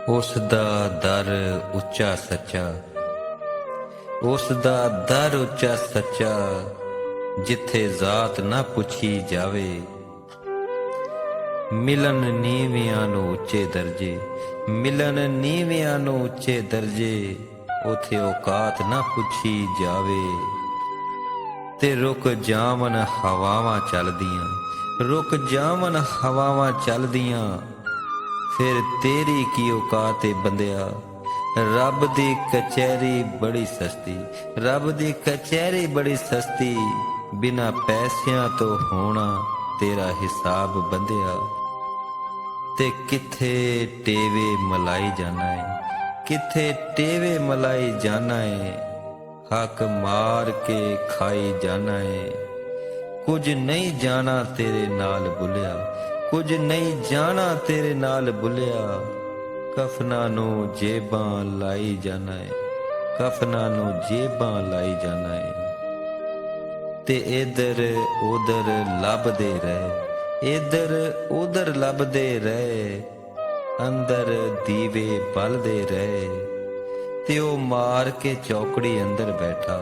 ਉਸ ਦਾ ਦਰ ਉੱਚਾ ਸੱਚਾ, ਉਸ ਦਾ ਦਰ ਉੱਚਾ ਸੱਚਾ, ਜਿੱਥੇ ਜ਼ਾਤ ਨਾ ਪੁੱਛੀ ਜਾਵੇ। ਮਿਲਨ ਨੀਵਿਆਂ ਨੂੰ ਉੱਚੇ ਦਰਜੇ, ਮਿਲਨ ਨੀਵਿਆਂ ਨੂੰ ਉੱਚੇ ਦਰਜੇ, ਉਥੇ ਔਕਾਤ ਨਾ ਪੁੱਛੀ ਜਾਵੇ। ਤੇ ਰੁਕ ਜਾਵਨ ਹਵਾਵਾਂ ਚੱਲਦੀਆਂ, ਰੁਕ ਜਾਵਨ ਹਵਾਵਾਂ ਚੱਲਦੀਆਂ, ਫਿਰ ਤੇਰੀ ਕੀ ਔਕਾਤ ਏ ਬੰਦਿਆ। ਰੱਬ ਦੀ ਕਚਹਿਰੀ ਬੜੀ ਸਸਤੀ, ਰੱਬ ਦੀ ਕਚਹਿਰੀ ਬੜੀ ਸਸਤੀ, ਬਿਨਾ ਪੈਸਿਆਂ ਤੋਂ ਹੋਣਾ ਤੇਰਾ ਹਿਸਾਬ ਬੰਦਿਆ। ਤੇ ਕਿੱਥੇ ਟੇਵੇ ਮਲਾਈ ਜਾਣਾ ਏ, ਕਿੱਥੇ ਟੇਵੇ ਮਲਾਈ ਜਾਣਾ ਏ, ਹੱਕ ਮਾਰ ਕੇ ਖਾਈ ਜਾਣਾ ਏ। ਕੁਝ ਨਹੀਂ ਜਾਣਾ ਤੇਰੇ ਨਾਲ ਬੁਲਿਆ, ਕੁਝ ਨਹੀਂ ਜਾਣਾ ਤੇਰੇ ਨਾਲ ਬੁਲਿਆ, ਕਫਨਾਂ ਨੂੰ ਜੇਬਾਂ ਲਾਈ ਜਾਣਾ ਏ, ਕਫਨਾਂ ਨੂੰ ਜੇਬਾਂ ਲਾਈ ਜਾਣਾ ਏ। ਤੇ ਇਧਰ ਉਧਰ ਲੱਭਦੇ ਰਹੇ, ਇਧਰ ਉਧਰ ਲੱਭਦੇ ਰਹੇ, ਅੰਦਰ ਦੀਵੇ ਬਲਦੇ ਰਹੇ। ਤੇ ਉਹ ਮਾਰ ਕੇ ਚੌਕੜੀ ਅੰਦਰ ਬੈਠਾ,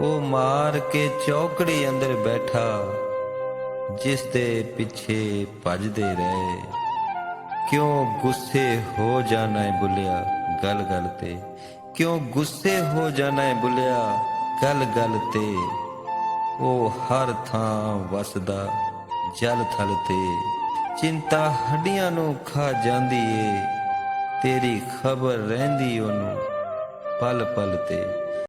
ਉਹ ਮਾਰ ਕੇ ਚੌਕੜੀ ਅੰਦਰ ਬੈਠਾ, ਜਿਸ ਦੇ ਪਿੱਛੇ ਭੱਜਦੇ ਰਹੇ। ਕਿਉਂ ਗੁੱਸੇ ਹੋ ਜਾਣਾ ਏ ਬੁਲਿਆ ਗੱਲ ਗੱਲ ਤੇ, ਕਿਉਂ ਗੁੱਸੇ ਹੋ ਜਾਣਾ ਏ ਬੁਲਿਆ ਗੱਲ ਗੱਲ ਤੇ। ਉਹ ਹਰ ਥਾਂ ਵਸਦਾ ਜਲ ਥਲ ਤੇ, ਚਿੰਤਾ ਹੱਡੀਆਂ ਨੂੰ ਖਾ ਜਾਂਦੀ ਏ, ਤੇਰੀ ਖਬਰ ਰਹਿੰਦੀ ਉਹਨੂੰ ਪਲ ਪਲ ਤੇ।